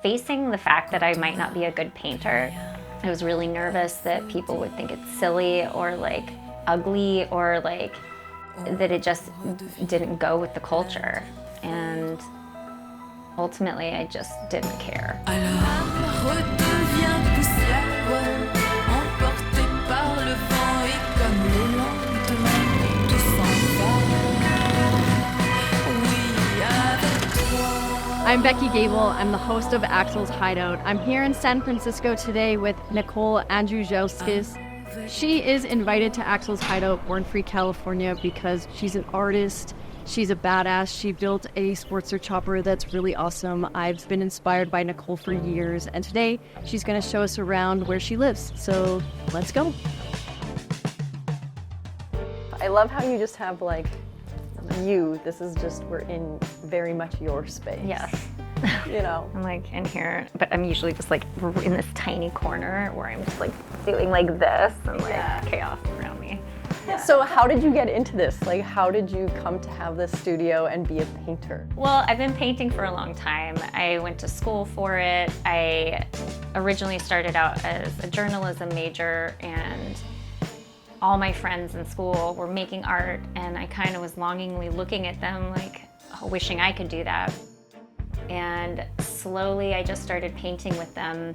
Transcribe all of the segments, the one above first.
Facing the fact that I might not be a good painter, I was really nervous that people would think it's silly or like ugly or like that it just didn't go with the culture. And ultimately, I just didn't care. I'm Becky Gable. I'm the host of Axel's Hideout. I'm here in San Francisco today with Nicole Andrijauskas. She is invited to Axel's Hideout, Born Free, California, because she's an artist. She's a badass. She built a Sportster chopper that's really awesome. I've been inspired by Nicole for years, and today she's going to show us around where she lives. So let's go. I love how you just have like this is just, we're in very much your space. Yes. You know? I'm like in here, but I'm usually just like in this tiny corner where I'm just like doing like this and like chaos around me. Yeah. So how did you get into this? Like, how did you come to have this studio and be a painter? Well, I've been painting for a long time. I went to school for it. I originally started out as a journalism major, and all my friends in school were making art, and I kind of was longingly looking at them like wishing I could do that. And slowly I just started painting with them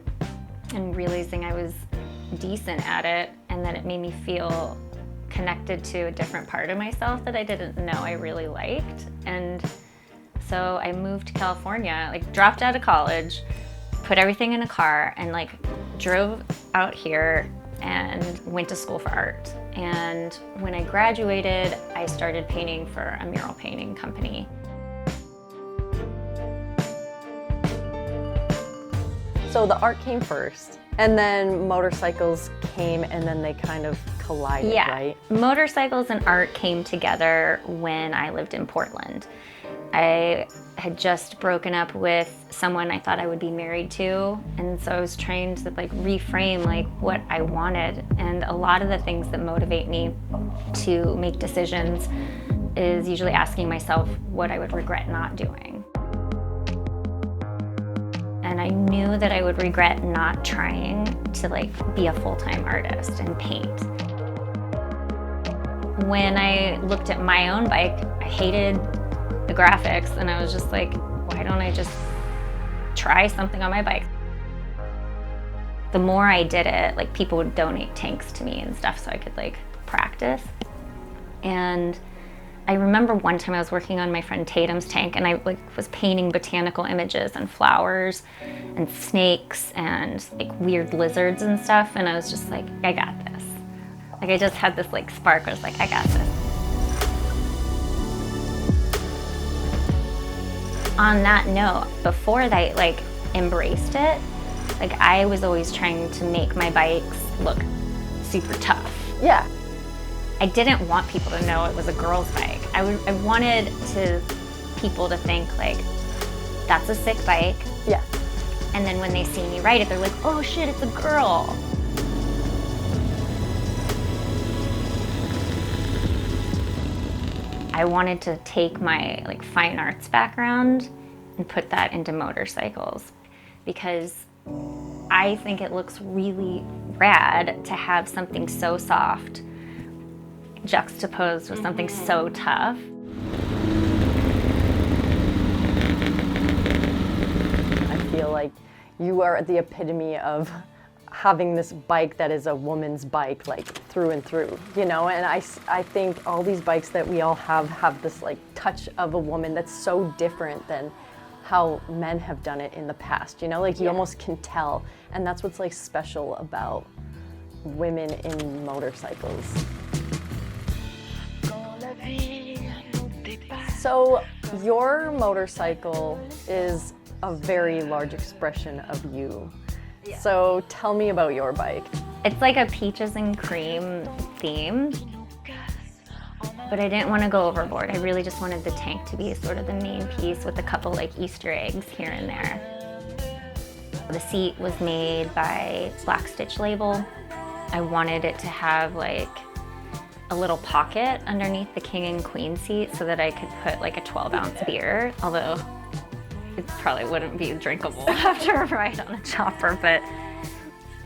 and realizing I was decent at it, and that it made me feel connected to a different part of myself that I didn't know I really liked. And so I moved to California, like dropped out of college, put everything in a car, and like drove out here and went to school for art. And when I graduated, I started painting for a mural painting company. So the art came first, and then motorcycles came, and then they kind of collided, right? Motorcycles and art came together when I lived in Portland. I had just broken up with someone I thought I would be married to, and so I was trying to like reframe like what I wanted. And a lot of the things that motivate me to make decisions is usually asking myself what I would regret not doing. And I knew that I would regret not trying to like be a full-time artist and paint. When I looked at my own bike, I hated the graphics, and I was just like, why don't I just try something on my bike? The more I did it, like people would donate tanks to me and stuff so I could like practice. And I remember one time I was working on my friend Tatum's tank, and I like was painting botanical images and flowers and snakes and like weird lizards and stuff, and I was just like, I got this. Like I just had this like spark. I was like, I got this. On that note, before I like embraced it, like I was always trying to make my bikes look super tough. Yeah. I didn't want people to know it was a girl's bike. I wanted people to think like, that's a sick bike. Yeah. And then when they see me ride it, they're like, oh shit, it's a girl. I wanted to take my like fine arts background and put that into motorcycles, because I think it looks really rad to have something so soft juxtaposed with something so tough. I feel like you are the epitome of having this bike that is a woman's bike, like through and through, you know? And I think all these bikes that we all have this like touch of a woman that's so different than how men have done it in the past, you know? Like you almost can tell, and that's what's like special about women in motorcycles. So your motorcycle is a very large expression of you. Yeah. So tell me about your bike. It's like a peaches and cream theme, but I didn't want to go overboard. I really just wanted the tank to be sort of the main piece with a couple like Easter eggs here and there. The seat was made by Black Stitch Label. I wanted it to have like a little pocket underneath the king and queen seat so that I could put like a 12-ounce beer, although it probably wouldn't be drinkable after a ride on a chopper, but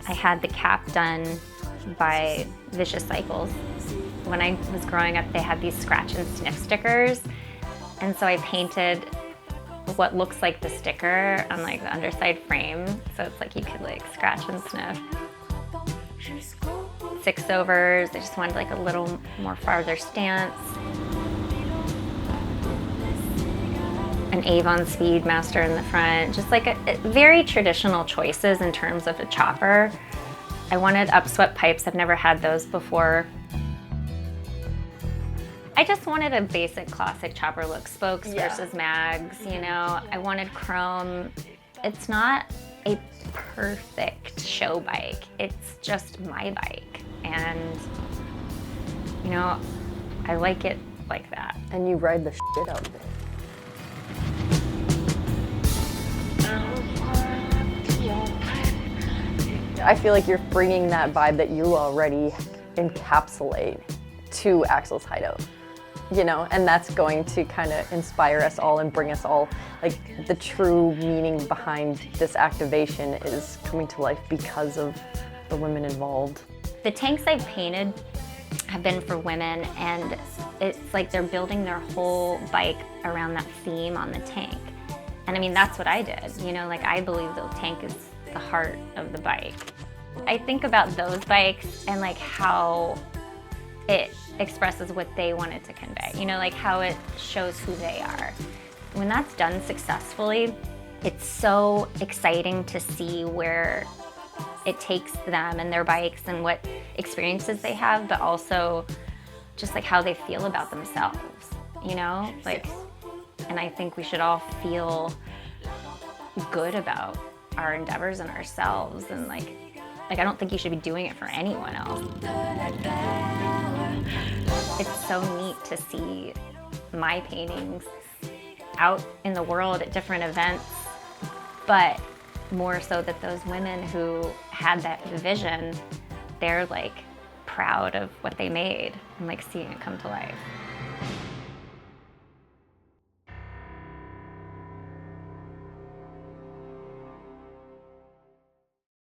I had the cap done by Vicious Cycles. When I was growing up, they had these scratch and sniff stickers, and so I painted what looks like the sticker on like the underside frame, so it's like you could like scratch and sniff. 6-overs, I just wanted like a little more farther stance. An Avon Speedmaster in the front, just like a very traditional choices in terms of a chopper. I wanted upswept pipes, I've never had those before. I just wanted a basic classic chopper look, spokes versus mags, you know. I wanted chrome. It's not a perfect show bike, it's just my bike. And, you know, I like it like that. And you ride the shit out of it. I feel like you're bringing that vibe that you already encapsulate to Axel's Hideout, you know, and that's going to kind of inspire us all and bring us all, like, the true meaning behind this activation is coming to life because of the women involved. The tanks I've painted have been for women, and it's like they're building their whole bike around that theme on the tank. And I mean, that's what I did, you know, like I believe the tank is the heart of the bike. I think about those bikes and like how it expresses what they wanted to convey, you know, like how it shows who they are. When that's done successfully, it's so exciting to see where it takes them and their bikes and what experiences they have, but also just like how they feel about themselves, you know, like, and I think we should all feel good about our endeavors and ourselves, and like I don't think you should be doing it for anyone else. It's so neat to see my paintings out in the world at different events, but more so that those women who had that vision, they're like proud of what they made and like seeing it come to life.